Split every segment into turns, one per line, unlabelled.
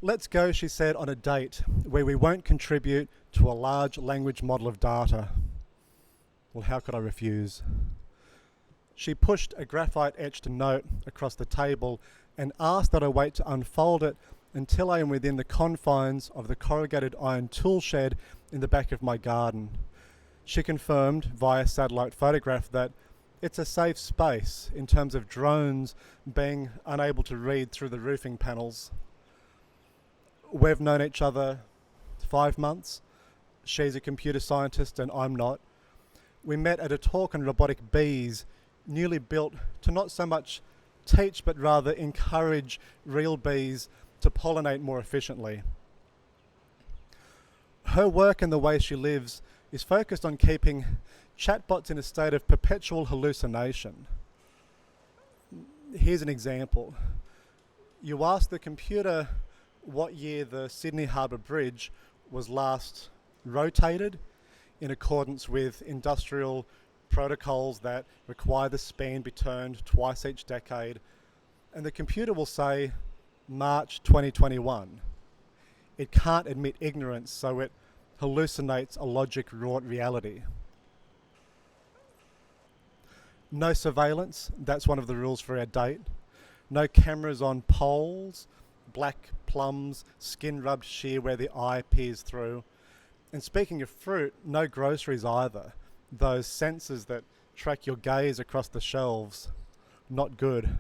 Let's go, she said, on a date where we won't contribute to a large language model of data. Well, how could I refuse? She pushed a graphite-etched note across the table and asked that I wait to unfold it until I am within the confines of the corrugated iron tool shed in the back of my garden. She confirmed via satellite photograph that it's a safe space in terms of drones being unable to read through the roofing panels. We've known each other 5 months. She's a computer scientist and I'm not. We met at a talk on robotic bees, newly built to not so much teach but rather encourage real bees to pollinate more efficiently. Her work and the way she lives is focused on keeping chatbots in a state of perpetual hallucination. Here's an example. You ask the computer what year the Sydney Harbour Bridge was last rotated in accordance with industrial protocols that require the span be turned twice each decade, and the computer will say March 2021. It can't admit ignorance, so it hallucinates a logic-wrought reality. No surveillance, that's one of the rules for our date. No cameras on poles, black plums, skin rubbed sheer where the eye peers through. And speaking of fruit, no groceries either. Those sensors that track your gaze across the shelves. Not good.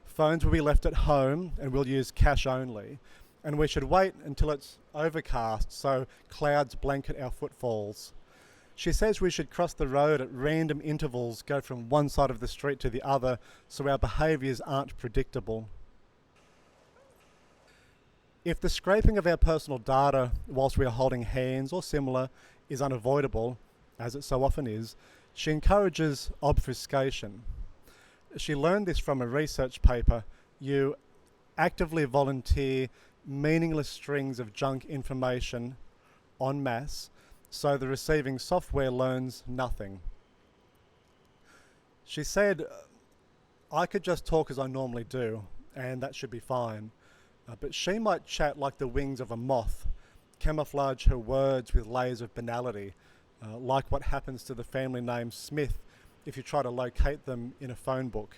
Phones will be left at home and we'll use cash only. And we should wait until it's overcast so clouds blanket our footfalls. She says we should cross the road at random intervals, go from one side of the street to the other so our behaviours aren't predictable. If the scraping of our personal data whilst we are holding hands or similar is unavoidable, as it so often is, she encourages obfuscation. She learned this from a research paper. You actively volunteer meaningless strings of junk information en masse, so the receiving software learns nothing. She said, I could just talk as I normally do, and that should be fine. But she might chat like the wings of a moth, camouflage her words with layers of banality, like what happens to the family name Smith if you try to locate them in a phone book.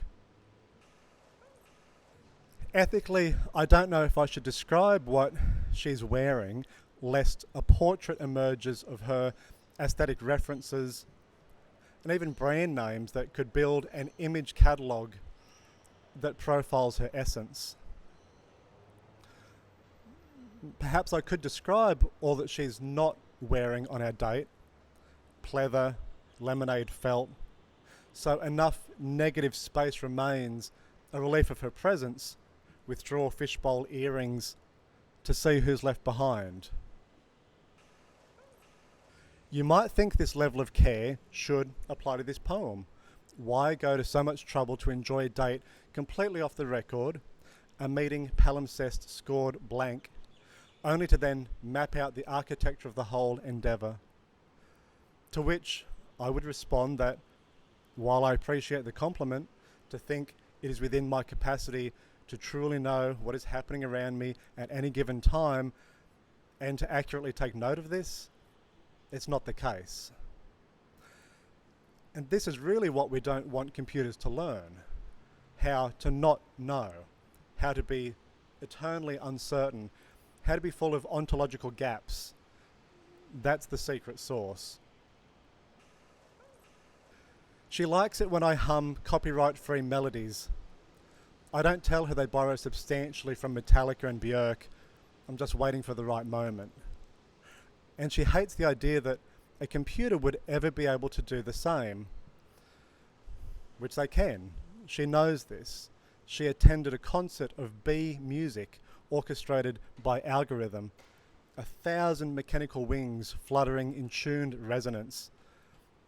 Ethically, I don't know if I should describe what she's wearing, lest a portrait emerges of her aesthetic references and even brand names that could build an image catalogue that profiles her essence. Perhaps I could describe all that she's not wearing on our date: pleather, lemonade felt, so enough negative space remains, a relief of her presence, withdraw fishbowl earrings to see who's left behind. You might think this level of care should apply to this poem. Why go to so much trouble to enjoy a date completely off the record, a meeting palimpsest scored blank, only to then map out the architecture of the whole endeavour? To which I would respond that, while I appreciate the compliment, to think it is within my capacity to truly know what is happening around me at any given time and to accurately take note of this, it's not the case. And this is really what we don't want computers to learn: how to not know, how to be eternally uncertain, how to be full of ontological gaps. That's the secret sauce. She likes it when I hum copyright-free melodies. I don't tell her they borrow substantially from Metallica and Björk. I'm just waiting for the right moment. And she hates the idea that a computer would ever be able to do the same, which they can. She knows this. She attended a concert of bee music orchestrated by algorithm, 1,000 mechanical wings fluttering in tuned resonance.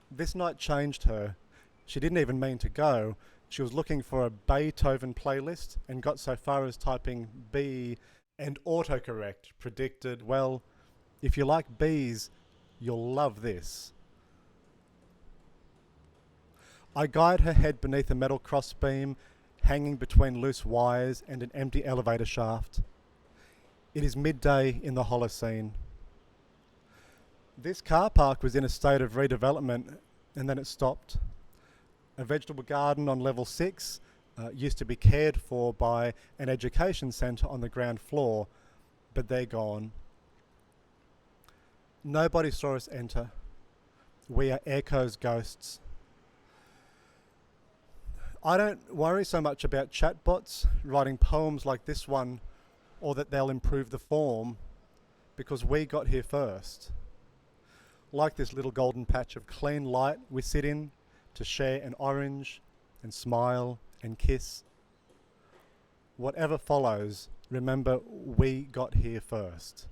This night changed her. She didn't even mean to go. She was looking for a Beethoven playlist and got so far as typing B, and autocorrect predicted, well, if you like bees, you'll love this. I guide her head beneath a metal crossbeam hanging between loose wires and an empty elevator shaft. It is midday in the Holocene. This car park was in a state of redevelopment and then it stopped. A vegetable garden on level 6 used to be cared for by an education centre on the ground floor, but they're gone. Nobody saw us enter. We are Airco's ghosts. I don't worry so much about chatbots writing poems like this one, or that they'll improve the form, because we got here first. Like this little golden patch of clean light we sit in to share an orange and smile and kiss. Whatever follows, remember we got here first.